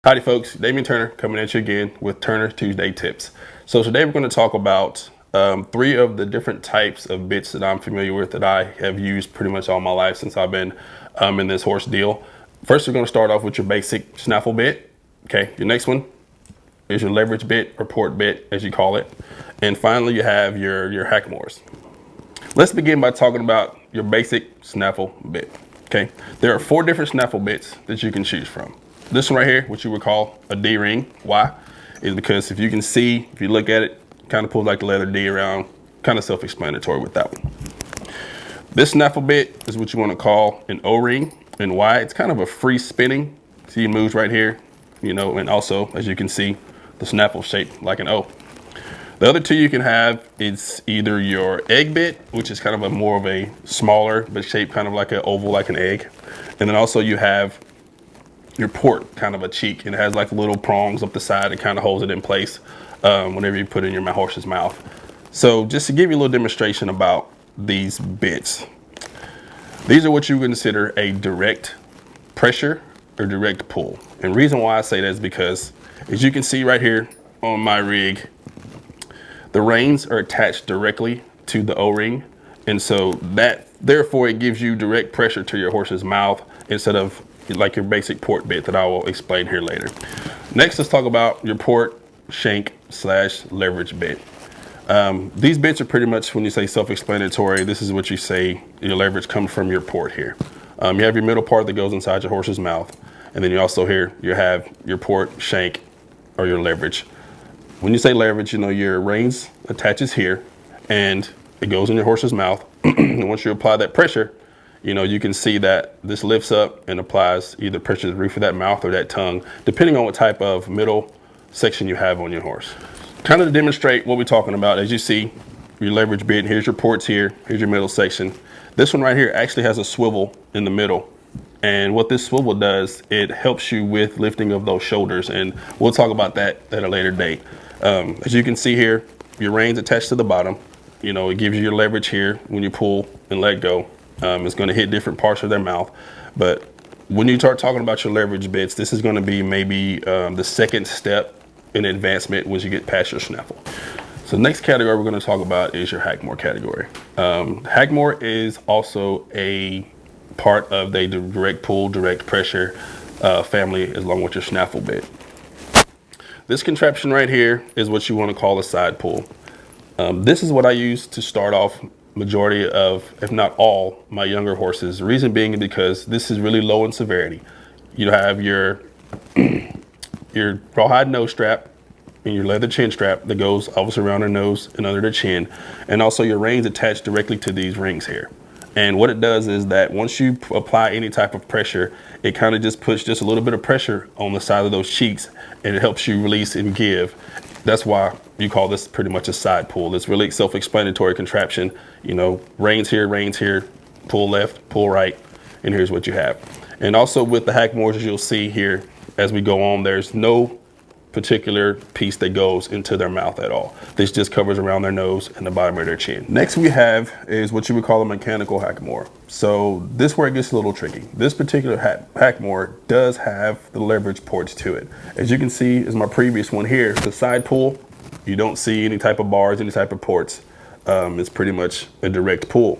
Howdy folks, Damian Turner coming at you again with Turner Tuesday Tips. So today we're going to talk about 3 of the different types of bits that I'm familiar with that I have used pretty much all my life since I've been in this horse deal. First, we're going to start off with your basic snaffle bit. Okay, your next one is your leverage bit or port bit, as you call it. And finally, you have your Hackamores. Let's begin by talking about your basic snaffle bit. Okay, there are 4 different snaffle bits that you can choose from. This one right here, which you would call a D-ring. Why? Is because if you can see, if you look at it, kind of pulls like the letter D around, kind of self-explanatory with that one. This snaffle bit is what you want to call an O-ring. And why? It's kind of a free spinning. See, it moves right here, you know, and also, as you can see, the snaffle shaped like an O. The other 2 you can have, it's either your egg bit, which is kind of a more of a smaller, but shaped kind of like an oval, like an egg. And then also you have your port, kind of a cheek, and it has like little prongs up the side that kind of holds it in place whenever you put it in your horse's mouth. So just to give you a little demonstration about these bits, these are what you would consider a direct pressure or direct pull. And the reason why I say that is because, as you can see right here on my rig, the reins are attached directly to the O-ring, and so that therefore it gives you direct pressure to your horse's mouth instead of like your basic port bit that I will explain here later. Next, let's talk about your port shank / leverage bit. These bits are pretty much, when you say self-explanatory, this is what you say your leverage comes from your port here. You have your middle part that goes inside your horse's mouth, and then you also here you have your port shank or your leverage. When you say leverage, you know your reins attaches here and it goes in your horse's mouth. And once you apply that pressure, you know, you can see that this lifts up and applies either pressure to the roof of that mouth or that tongue, depending on what type of middle section you have on your horse. Kind of to demonstrate what we're talking about, as you see, your leverage bit, here's your ports here, here's your middle section. This one right here actually has a swivel in the middle. And what this swivel does, it helps you with lifting of those shoulders. And we'll talk about that at a later date. As you can see here, your reins attached to the bottom. You know, it gives you your leverage here when you pull and let go. It's going to hit different parts of their mouth. But when you start talking about your leverage bits, this is going to be maybe the second step in advancement once you get past your snaffle. So the next category we're going to talk about is your Hackamore category. Hackamore is also a part of the direct pull, direct pressure family, along with your snaffle bit. This contraption right here is what you want to call a side pull. This is what I use to start off majority of, if not all, my younger horses. The reason being because this is really low in severity. You have your rawhide nose strap and your leather chin strap that goes obviously around their nose and under their chin, and also your reins attached directly to these rings here. And what it does is that once you apply any type of pressure, it kind of just puts just a little bit of pressure on the side of those cheeks, and it helps you release and give. That's why you call this pretty much a side pull. It's really self-explanatory contraption. You know, reins here, pull left, pull right, and here's what you have. And also with the Hackamores, as you'll see here as we go on, there's no particular piece that goes into their mouth at all. This just covers around their nose and the bottom of their chin. Next we have is what you would call a mechanical Hackamore. So this is where it gets a little tricky. This particular Hackamore does have the leverage ports to it. As you can see, is my previous one here, the side pull. You don't see any type of bars, any type of ports. It's pretty much a direct pull.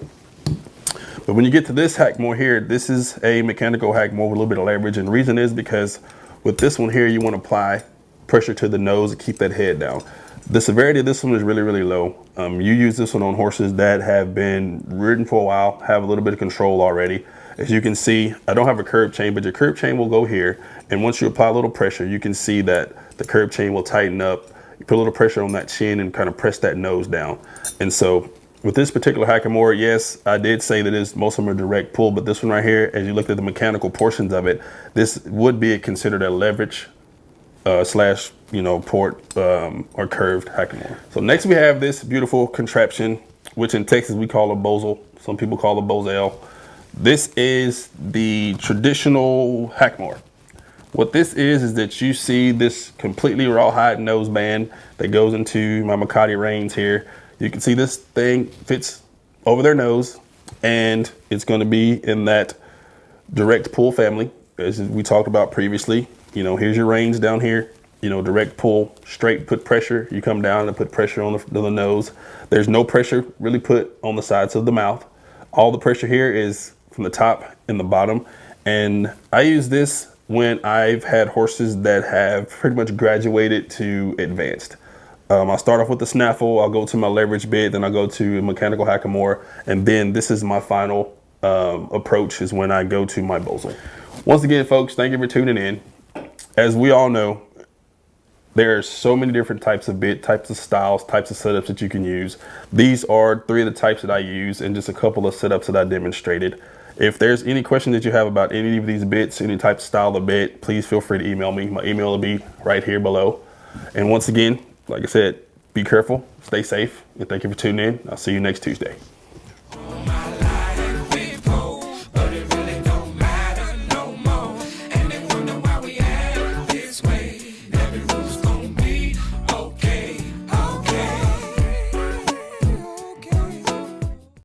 But when you get to this Hackamore here, this is a mechanical Hackamore with a little bit of leverage. And the reason is because with this one here, you want to apply pressure to the nose and keep that head down. The severity of this one is really, really low. You use this one on horses that have been ridden for a while, have a little bit of control already. As you can see, I don't have a curb chain, but your curb chain will go here. And once you apply a little pressure, you can see that the curb chain will tighten up. You put a little pressure on that chin and kind of press that nose down. And so with this particular Hackamore, yes, I did say that most of them are direct pull, but this one right here, as you looked at the mechanical portions of it, this would be considered a leverage slash, you know, port or curved Hackamore. So next we have this beautiful contraption, which in Texas we call a Bosel. Some people call it Bosel. This is the traditional Hackamore. What this is that you see this completely rawhide nose band that goes into my Makati reins here. You can see this thing fits over their nose, and it's going to be in that direct pull family, as we talked about previously. You know, here's your reins down here. You know, direct pull, straight, put pressure. You come down and put pressure on the nose. There's no pressure really put on the sides of the mouth. All the pressure here is from the top and the bottom. And I use this when I've had horses that have pretty much graduated to advanced. I'll start off with the snaffle, I'll go to my leverage bit, then I'll go to mechanical hackamore, and then this is my final approach is when I go to my Bosal. Once again, folks, thank you for tuning in. As we all know, there are so many different types of bit, types of styles, types of setups that you can use. These are 3 of the types that I use and just a couple of setups that I demonstrated. If there's any questions that you have about any of these bits, any type of style of bit, please feel free to email me. My email will be right here below. And once again, like I said, be careful, stay safe, and thank you for tuning in. I'll see you next Tuesday.